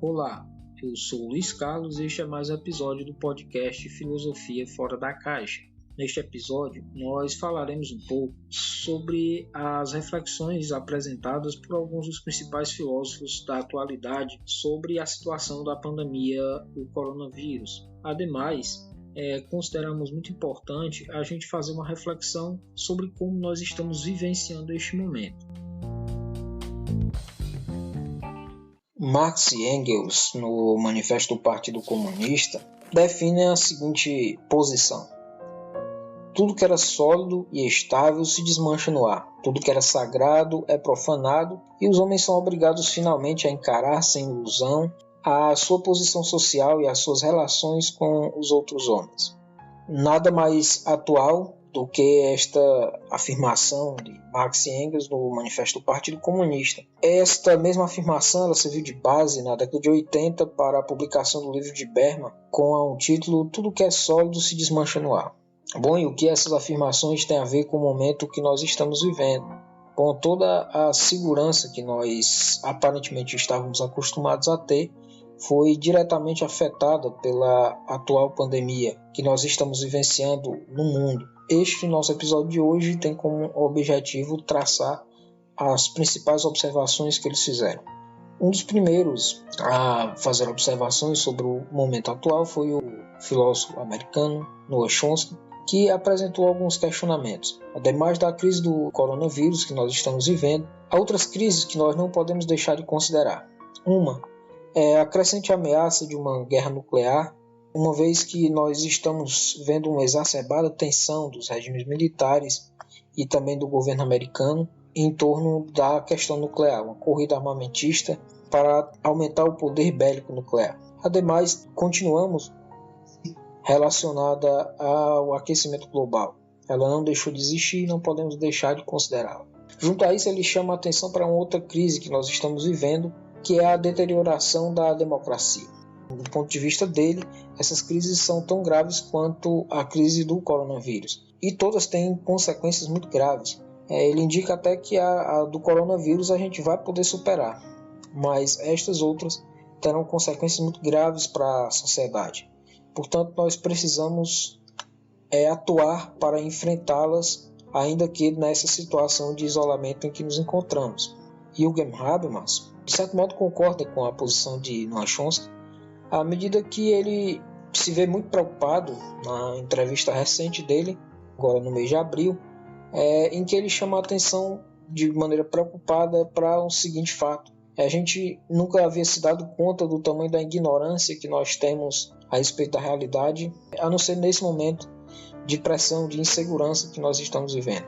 Olá, eu sou Luiz Carlos e este é mais um episódio do podcast Filosofia Fora da Caixa. Neste episódio, nós falaremos um pouco sobre as reflexões apresentadas por alguns dos principais filósofos da atualidade sobre a situação da pandemia do coronavírus. Ademais, consideramos muito importante a gente fazer uma reflexão sobre como nós estamos vivenciando este momento. Marx e Engels, no Manifesto do Partido Comunista, definem a seguinte posição: tudo que era sólido e estável se desmancha no ar, tudo que era sagrado é profanado e os homens são obrigados finalmente a encarar sem ilusão a sua posição social e as suas relações com os outros homens. Nada mais atual do que esta afirmação de Marx e Engels no Manifesto do Partido Comunista. Esta mesma afirmação ela serviu de base na década de 80 para a publicação do livro de Bergman com o título Tudo que é sólido se desmancha no ar. Bom, e o que essas afirmações têm a ver com o momento que nós estamos vivendo? Bom, toda a segurança que nós aparentemente estávamos acostumados a ter foi diretamente afetada pela atual pandemia que nós estamos vivenciando no mundo. Este nosso episódio de hoje tem como objetivo traçar as principais observações que eles fizeram. Um dos primeiros a fazer observações sobre o momento atual foi o filósofo americano Noam Chomsky, que apresentou alguns questionamentos. Ademais da crise do coronavírus que nós estamos vivendo, há outras crises que nós não podemos deixar de considerar. Uma é a crescente ameaça de uma guerra nuclear, uma vez que nós estamos vendo uma exacerbada tensão dos regimes militares e também do governo americano em torno da questão nuclear, uma corrida armamentista para aumentar o poder bélico nuclear. Ademais, continuamos relacionada ao aquecimento global. Ela não deixou de existir e não podemos deixar de considerá-la. Junto a isso, ele chama a atenção para uma outra crise que nós estamos vivendo, que é a deterioração da democracia. Do ponto de vista dele, essas crises são tão graves quanto a crise do coronavírus. E todas têm consequências muito graves. Ele indica até que a do coronavírus a gente vai poder superar, mas estas outras terão consequências muito graves para a sociedade. Portanto, nós precisamos atuar para enfrentá-las, ainda que nessa situação de isolamento em que nos encontramos. Jürgen Habermas, de certo modo, concorda com a posição de Noam Chomsky, à medida que ele se vê muito preocupado na entrevista recente dele, agora no mês de abril, em que ele chama a atenção de maneira preocupada para o seguinte fato: a gente nunca havia se dado conta do tamanho da ignorância que nós temos a respeito da realidade, a não ser nesse momento de pressão, de insegurança que nós estamos vivendo.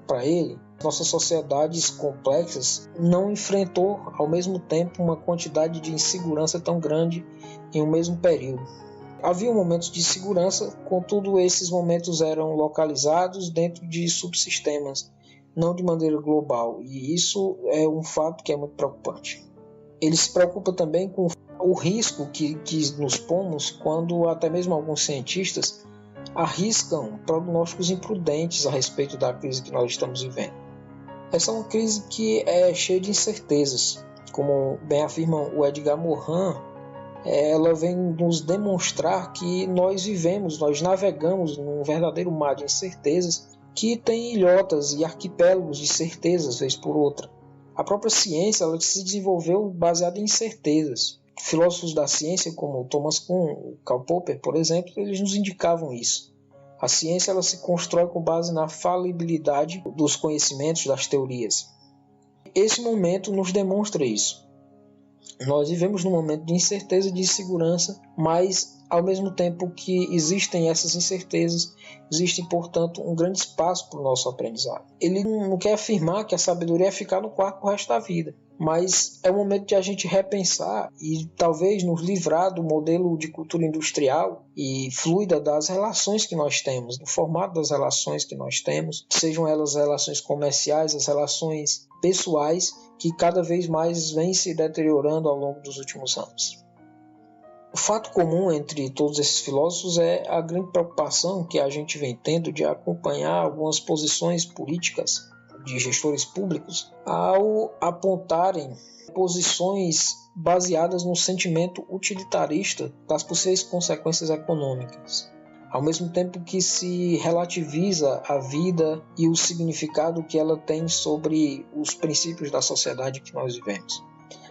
Para ele, nossas sociedades complexas não enfrentou ao mesmo tempo uma quantidade de insegurança tão grande em um mesmo período. Havia momentos de segurança, contudo esses momentos eram localizados dentro de subsistemas, não de maneira global, e isso é um fato que é muito preocupante. Ele se preocupa também com o risco que nos pomos quando até mesmo alguns cientistas arriscam prognósticos imprudentes a respeito da crise que nós estamos vivendo. Essa é uma crise que é cheia de incertezas. Como bem afirma o Edgar Morin, ela vem nos demonstrar que nós navegamos num verdadeiro mar de incertezas que tem ilhotas e arquipélagos de certezas, vez por outra. A própria ciência ela se desenvolveu baseada em incertezas. Filósofos da ciência como Thomas Kuhn, Karl Popper, por exemplo, eles nos indicavam isso. A ciência ela se constrói com base na falibilidade dos conhecimentos, das teorias. Esse momento nos demonstra isso. Nós vivemos num momento de incerteza e de insegurança, mas ao mesmo tempo que existem essas incertezas, existe, portanto, um grande espaço para o nosso aprendizado. Ele não quer afirmar que a sabedoria é ficar no quarto o resto da vida, mas é o momento de a gente repensar e talvez nos livrar do modelo de cultura industrial e fluida das relações que nós temos, do formato das relações que nós temos, sejam elas relações comerciais, as relações pessoais, que cada vez mais vêm se deteriorando ao longo dos últimos anos. O fato comum entre todos esses filósofos é a grande preocupação que a gente vem tendo de acompanhar algumas posições políticas de gestores públicos ao apontarem posições baseadas no sentimento utilitarista das possíveis consequências econômicas, ao mesmo tempo que se relativiza a vida e o significado que ela tem sobre os princípios da sociedade que nós vivemos.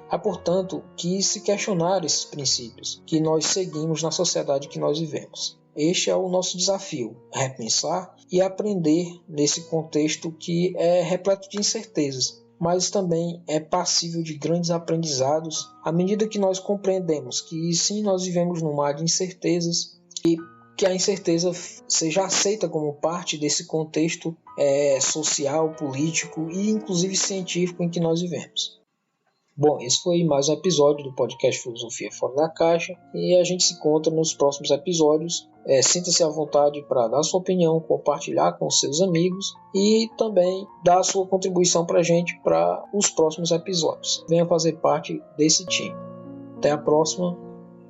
Há, portanto, que se questionar esses princípios que nós seguimos na sociedade que nós vivemos. Este é o nosso desafio, repensar e aprender nesse contexto que é repleto de incertezas, mas também é passível de grandes aprendizados à medida que nós compreendemos que sim, nós vivemos num mar de incertezas e que a incerteza seja aceita como parte desse contexto social, político e inclusive científico em que nós vivemos. Bom, esse foi mais um episódio do podcast Filosofia Fora da Caixa e a gente se encontra nos próximos episódios. Sinta-se à vontade para dar sua opinião, compartilhar com seus amigos e também dar a sua contribuição para a gente para os próximos episódios. Venha fazer parte desse time. Até a próxima.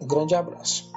Um grande abraço.